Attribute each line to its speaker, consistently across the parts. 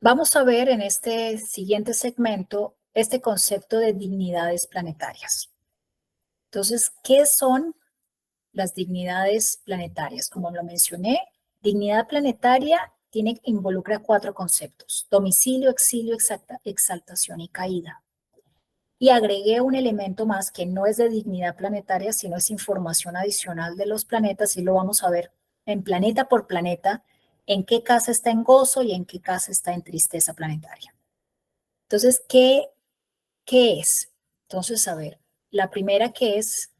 Speaker 1: Vamos a ver en este siguiente segmento este concepto de dignidades planetarias. Entonces, ¿qué son las dignidades planetarias? Como lo mencioné, dignidad planetaria involucra 4 conceptos: domicilio, exilio, exaltación y caída. Y agregué un elemento más que no es de dignidad planetaria, sino es información adicional de los planetas, y lo vamos a ver en planeta por planeta, en qué casa está en gozo y en qué casa está en tristeza planetaria. Entonces, ¿qué es? Entonces, a ver, la primera que es,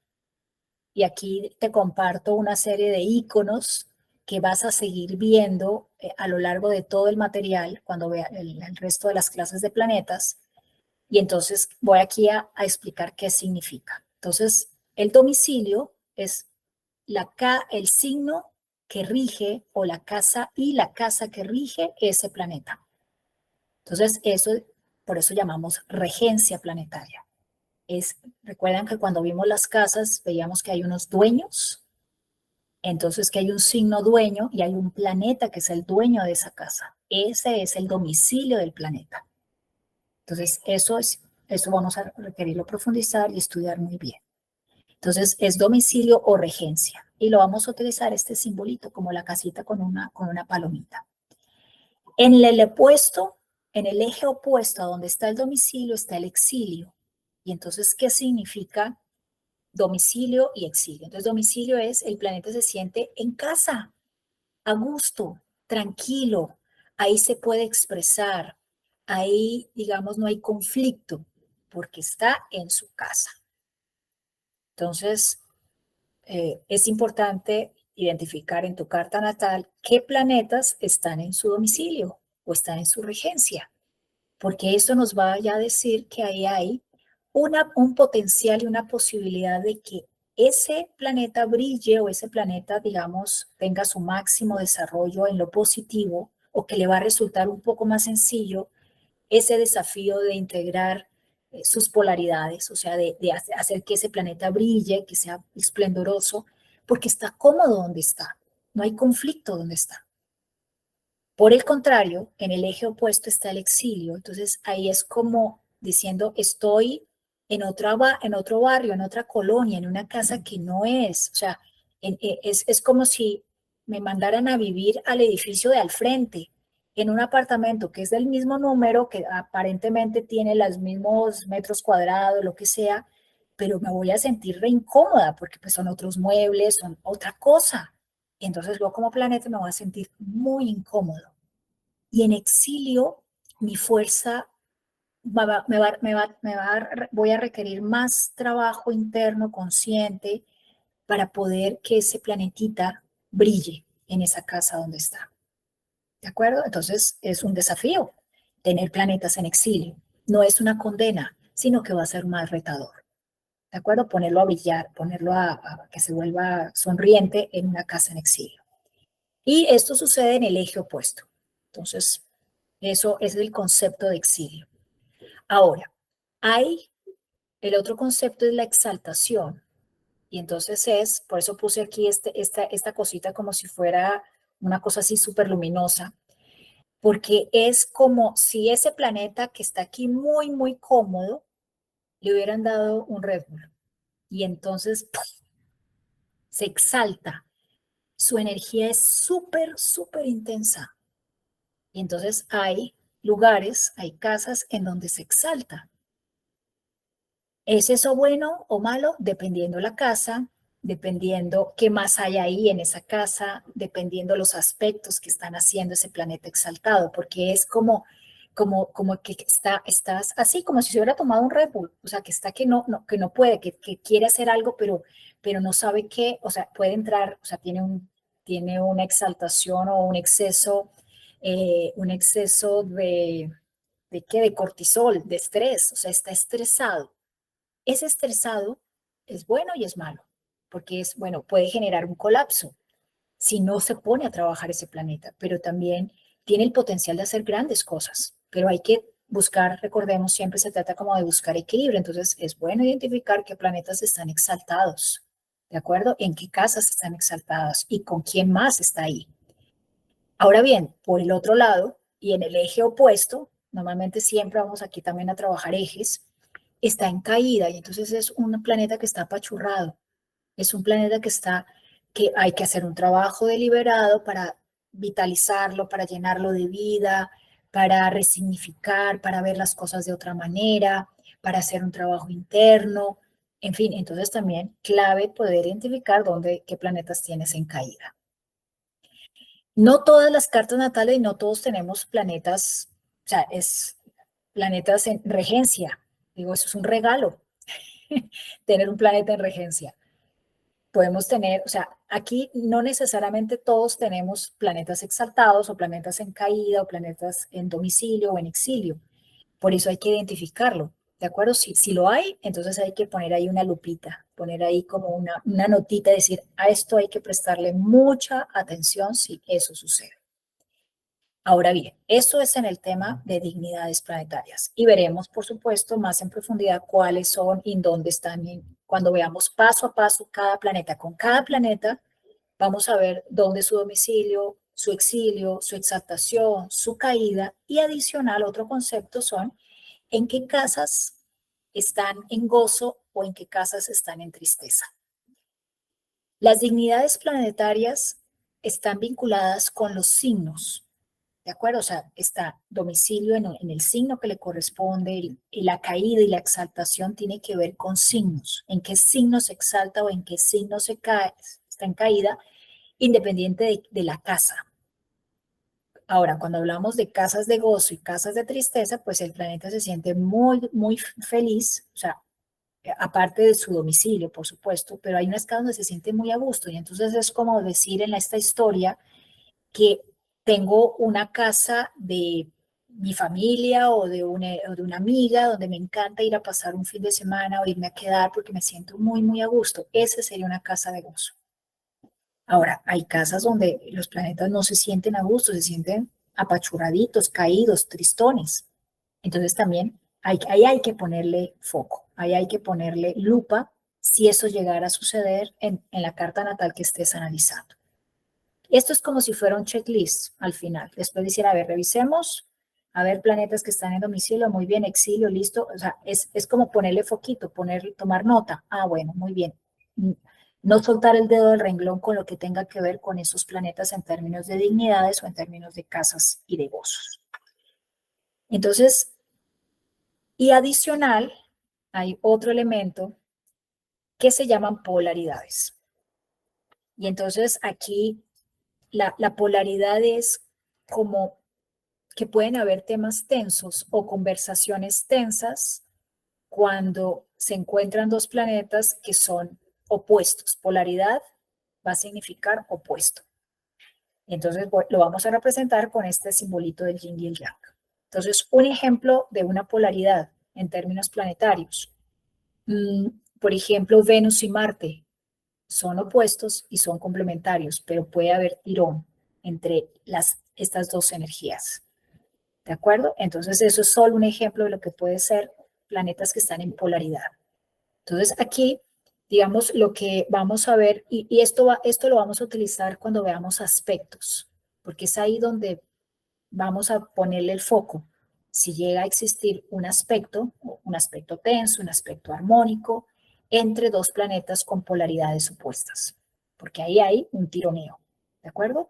Speaker 1: y aquí te comparto una serie de iconos que vas a seguir viendo a lo largo de todo el material cuando vea el resto de las clases de planetas. Y entonces voy aquí a explicar qué significa. Entonces, el domicilio es el signo que rige, o la casa y la casa que rige ese planeta. Entonces, por eso llamamos regencia planetaria. Recuerdan que cuando vimos las casas veíamos que hay unos dueños, entonces que hay un signo dueño y hay un planeta que es el dueño de esa casa. Ese es el domicilio del planeta. Entonces, eso vamos a requerirlo profundizar y estudiar muy bien. Entonces, es domicilio o regencia. Y lo vamos a utilizar este simbolito como la casita con una palomita. En el eje opuesto a donde está el domicilio está el exilio. Y entonces, ¿qué significa domicilio y exilio? Entonces, domicilio es el planeta se siente en casa, a gusto, tranquilo. Ahí se puede expresar. Ahí, digamos, no hay conflicto porque está en su casa. Entonces, es importante identificar en tu carta natal qué planetas están en su domicilio o están en su regencia, porque esto nos va ya a decir que ahí hay un potencial y una posibilidad de que ese planeta brille, o ese planeta, digamos, tenga su máximo desarrollo en lo positivo, o que le va a resultar un poco más sencillo ese desafío de integrar sus polaridades, o sea, de hacer que ese planeta brille, que sea esplendoroso, porque está cómodo donde está, no hay conflicto donde está. Por el contrario, en el eje opuesto está el exilio, entonces ahí es como diciendo, estoy en otro barrio, en otra colonia, en una casa que no es, o sea, es como si me mandaran a vivir al edificio de al frente, en un apartamento que es del mismo número, que aparentemente tiene los mismos metros cuadrados, lo que sea, pero me voy a sentir re incómoda porque pues son otros muebles, son otra cosa. Entonces luego como planeta me voy a sentir muy incómodo. Y en exilio, mi fuerza voy a requerir más trabajo interno consciente para poder que ese planetita brille en esa casa donde está. ¿De acuerdo? Entonces es un desafío tener planetas en exilio. No es una condena, sino que va a ser más retador. ¿De acuerdo? Ponerlo a brillar, ponerlo a que se vuelva sonriente en una casa en exilio. Y esto sucede en el eje opuesto. Entonces, eso es el concepto de exilio. Ahora, el otro concepto es la exaltación. Y entonces por eso puse aquí esta cosita como si fuera una cosa así súper luminosa, porque es como si ese planeta que está aquí muy, muy cómodo, le hubieran dado un Red Bull. Y entonces ¡pum!, se exalta. Su energía es súper, súper intensa. Y entonces hay lugares, hay casas en donde se exalta. ¿Es eso bueno o malo? Dependiendo la casa, dependiendo qué más hay ahí en esa casa, dependiendo los aspectos que están haciendo ese planeta exaltado, porque es como que estás así, como si se hubiera tomado un Red Bull, o sea, que está que no puede, que quiere hacer algo, pero no sabe qué, o sea, puede entrar, o sea, tiene una exaltación o un exceso de cortisol, de estrés, o sea, está estresado. Ese estresado es bueno y es malo, porque bueno, puede generar un colapso si no se pone a trabajar ese planeta, pero también tiene el potencial de hacer grandes cosas, pero hay que buscar, recordemos, siempre se trata como de buscar equilibrio, entonces es bueno identificar qué planetas están exaltados, ¿de acuerdo? En qué casas están exaltadas y con quién más está ahí. Ahora bien, por el otro lado, y en el eje opuesto, normalmente siempre vamos aquí también a trabajar ejes, está en caída y entonces es un planeta que está apachurrado, es un planeta que hay que hacer un trabajo deliberado para vitalizarlo, para llenarlo de vida, para resignificar, para ver las cosas de otra manera, para hacer un trabajo interno, en fin, entonces también clave poder identificar qué planetas tienes en caída. No todas las cartas natales y no todos tenemos planetas, o sea, es planetas en regencia. Digo, eso es un regalo, tener un planeta en regencia. Podemos tener, o sea, aquí no necesariamente todos tenemos planetas exaltados o planetas en caída o planetas en domicilio o en exilio. Por eso hay que identificarlo, ¿de acuerdo? Si lo hay, entonces hay que poner ahí una lupita, poner ahí como una notita, decir, a esto hay que prestarle mucha atención si eso sucede. Ahora bien, esto es en el tema de dignidades planetarias y veremos, por supuesto, más en profundidad cuáles son y dónde están. Cuando veamos paso a paso cada planeta, con cada planeta vamos a ver dónde es su domicilio, su exilio, su exaltación, su caída y adicional otro concepto son en qué casas están en gozo o en qué casas están en tristeza. Las dignidades planetarias están vinculadas con los signos. ¿De acuerdo? O sea, está domicilio en el signo que le corresponde y la caída y la exaltación tiene que ver con signos. En qué signo se exalta o en qué signo se cae, está en caída, independiente de la casa. Ahora, cuando hablamos de casas de gozo y casas de tristeza, pues el planeta se siente muy, muy feliz, o sea, aparte de su domicilio, por supuesto, pero hay unas casas donde se siente muy a gusto y entonces es como decir en esta historia que tengo una casa de mi familia o de una amiga donde me encanta ir a pasar un fin de semana o irme a quedar porque me siento muy, muy a gusto. Esa sería una casa de gozo. Ahora, hay casas donde los planetas no se sienten a gusto, se sienten apachurraditos, caídos, tristones. Entonces también ahí hay que ponerle foco, ahí hay que ponerle lupa si eso llegara a suceder en la carta natal que estés analizando. Esto es como si fuera un checklist al final. Después dicen, a ver, revisemos, a ver planetas que están en domicilio, muy bien, exilio, listo. O sea, es como ponerle foquito, tomar nota. Ah, bueno, muy bien. No soltar el dedo del renglón con lo que tenga que ver con esos planetas en términos de dignidades o en términos de casas y de gozos. Entonces, y adicional, hay otro elemento que se llaman polaridades. Y entonces aquí la polaridad es como que pueden haber temas tensos o conversaciones tensas cuando se encuentran dos planetas que son opuestos. Polaridad va a significar opuesto. Entonces lo vamos a representar con este simbolito del yin y el yang. Entonces, un ejemplo de una polaridad en términos planetarios. Por ejemplo, Venus y Marte son opuestos y son complementarios, pero puede haber tirón entre estas dos energías. ¿De acuerdo? Entonces, eso es solo un ejemplo de lo que puede ser planetas que están en polaridad. Entonces, aquí, digamos, lo que vamos a ver, y esto lo vamos a utilizar cuando veamos aspectos, porque es ahí donde vamos a ponerle el foco. Si llega a existir un aspecto tenso, un aspecto armónico, entre dos planetas con polaridades opuestas, porque ahí hay un tironeo, ¿de acuerdo?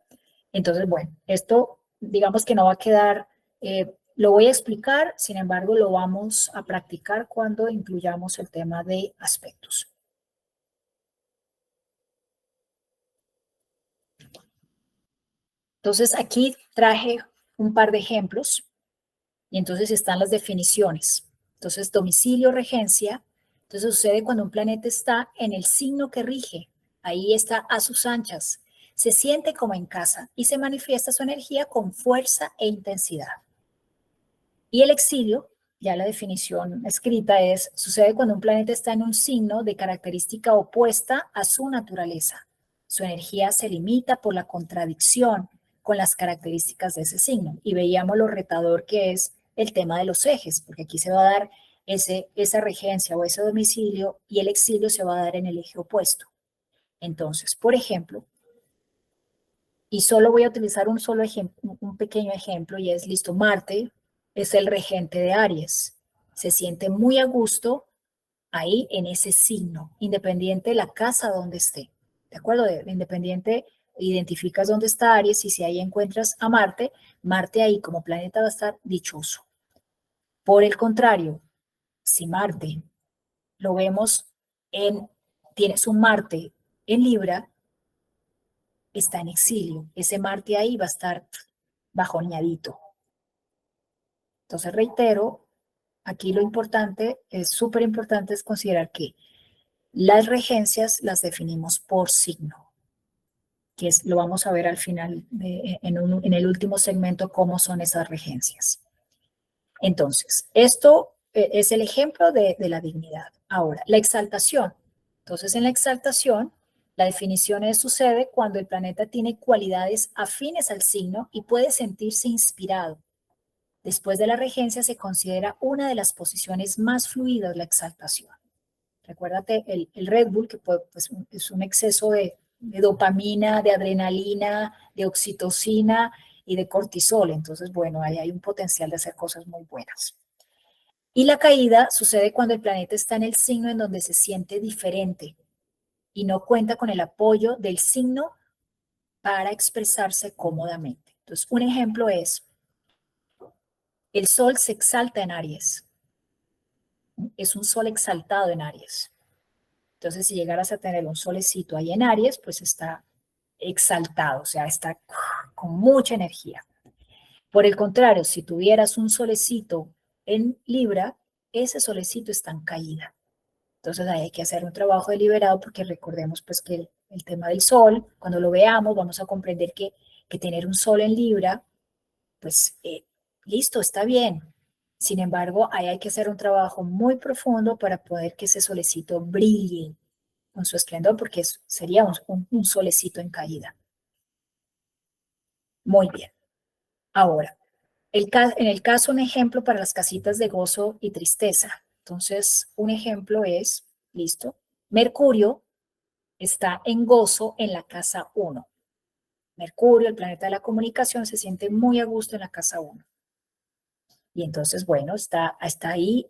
Speaker 1: Entonces, bueno, esto digamos que no va a quedar, lo voy a explicar, sin embargo, lo vamos a practicar cuando incluyamos el tema de aspectos. Entonces, aquí traje un par de ejemplos y entonces están las definiciones. Entonces, domicilio, regencia. Entonces, sucede cuando un planeta está en el signo que rige. Ahí está a sus anchas. Se siente como en casa y se manifiesta su energía con fuerza e intensidad. Y el exilio, ya la definición escrita es, sucede cuando un planeta está en un signo de característica opuesta a su naturaleza. Su energía se limita por la contradicción con las características de ese signo. Y veíamos lo retador que es el tema de los ejes, porque aquí se va a dar esa regencia o ese domicilio y el exilio se va a dar en el eje opuesto. Entonces, por ejemplo, Y solo voy a utilizar un solo ejemplo, un pequeño ejemplo, y es, listo, Marte es el regente de Aries. Se siente muy a gusto ahí en ese signo, independiente de la casa donde esté. ¿De acuerdo? Independiente, identificas dónde está Aries y si ahí encuentras a Marte, Marte ahí como planeta va a estar dichoso. Por el contrario, si Marte lo vemos tienes un Marte en Libra, está en exilio. Ese Marte ahí va a estar bajoneadito. Entonces, reitero, aquí lo importante, es súper importante, es considerar que las regencias las definimos por signo, que lo vamos a ver al final, en el último segmento, cómo son esas regencias. Entonces, esto es el ejemplo de la dignidad. Ahora, la exaltación. Entonces, en la exaltación, la definición sucede cuando el planeta tiene cualidades afines al signo y puede sentirse inspirado. Después de la regencia se considera una de las posiciones más fluidas la exaltación. Recuérdate el Red Bull, que pues, es un exceso de dopamina, de adrenalina, de oxitocina y de cortisol. Entonces, bueno, ahí hay un potencial de hacer cosas muy buenas. Y la caída sucede cuando el planeta está en el signo en donde se siente diferente y no cuenta con el apoyo del signo para expresarse cómodamente. Entonces, un ejemplo es, el Sol se exalta en Aries. Es un Sol exaltado en Aries. Entonces, si llegaras a tener un solecito ahí en Aries, pues está exaltado, o sea, está con mucha energía. Por el contrario, si tuvieras un solecito en Libra, ese solecito está en caída. Entonces ahí hay que hacer un trabajo deliberado porque recordemos pues que el tema del sol, cuando lo veamos, vamos a comprender que tener un sol en Libra, pues listo, está bien. Sin embargo, ahí hay que hacer un trabajo muy profundo para poder que ese solecito brille con su esplendor, porque sería un solecito en caída. Muy bien. Ahora, en el caso, un ejemplo para las casitas de gozo y tristeza. Entonces, un ejemplo es, listo, Mercurio está en gozo en la casa 1. Mercurio, el planeta de la comunicación, se siente muy a gusto en la casa 1. Y entonces, bueno, está ahí.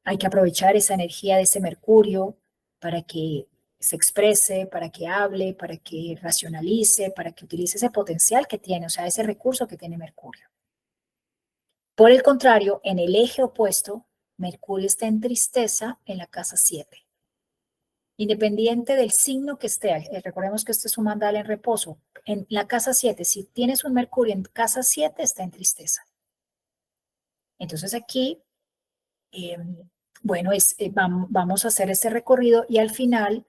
Speaker 1: Hay que aprovechar esa energía de ese Mercurio para que se exprese, para que hable, para que racionalice, para que utilice ese potencial que tiene, o sea, ese recurso que tiene Mercurio. Por el contrario, en el eje opuesto, Mercurio está en tristeza en la casa 7. Independiente del signo que esté, recordemos que este es un mandala en reposo. En la casa 7, si tienes un Mercurio en casa 7, está en tristeza. Entonces aquí, bueno, vamos a hacer este recorrido y al final,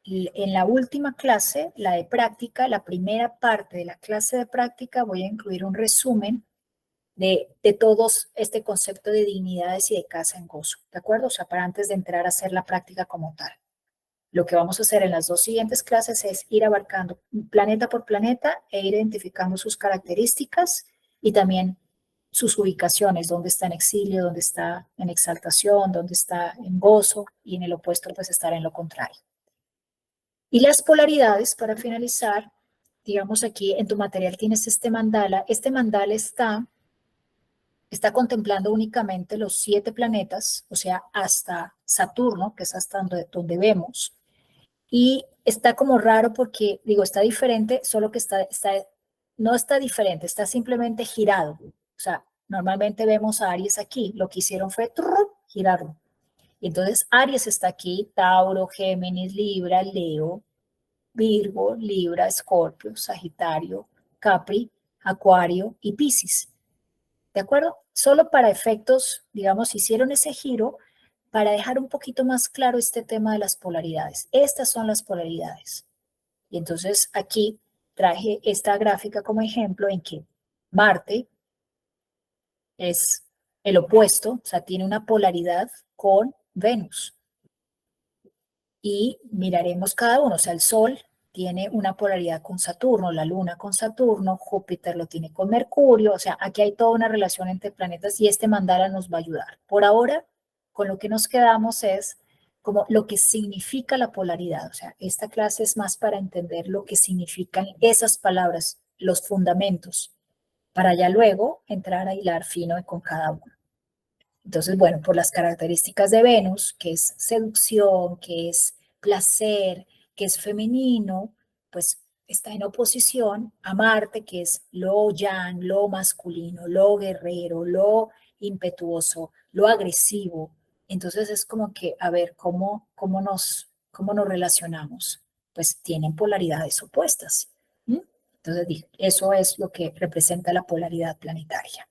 Speaker 1: en la última clase, la de práctica, la primera parte de la clase de práctica, voy a incluir un resumen de todos este concepto de dignidades y de casa en gozo, ¿de acuerdo? O sea, para antes de entrar a hacer la práctica como tal. Lo que vamos a hacer en las dos siguientes clases es ir abarcando planeta por planeta e ir identificando sus características y también sus ubicaciones, dónde está en exilio, dónde está en exaltación, dónde está en gozo y en el opuesto pues estar en lo contrario. Y las polaridades, para finalizar, digamos aquí en tu material tienes este mandala está contemplando únicamente los 7 planetas, o sea, hasta Saturno, que es hasta donde vemos, y está como raro porque, digo, está diferente, solo que no está diferente, está simplemente girado. O sea, normalmente vemos a Aries aquí, lo que hicieron fue girarlo. Y entonces Aries está aquí, Tauro, Géminis, Libra, Leo, Virgo, Libra, Escorpio, Sagitario, Capri, Acuario y Piscis. ¿De acuerdo? Solo para efectos, digamos, hicieron ese giro para dejar un poquito más claro este tema de las polaridades. Estas son las polaridades. Y entonces aquí traje esta gráfica como ejemplo en que Marte es el opuesto, o sea, tiene una polaridad con Venus. Y miraremos cada uno, o sea, el Sol tiene una polaridad con Saturno, la Luna con Saturno, Júpiter lo tiene con Mercurio, o sea, aquí hay toda una relación entre planetas y este mandala nos va a ayudar. Por ahora, con lo que nos quedamos es como lo que significa la polaridad. O sea, esta clase es más para entender lo que significan esas palabras, los fundamentos, para ya luego entrar a hilar fino con cada uno. Entonces, bueno, por las características de Venus, que es seducción, que es placer, que es femenino, pues está en oposición a Marte, que es lo yang, lo masculino, lo guerrero, lo impetuoso, lo agresivo. Entonces es como que, a ver, cómo nos relacionamos? Pues tienen polaridades opuestas. ¿Mm? Entonces, eso es lo que representa la polaridad planetaria.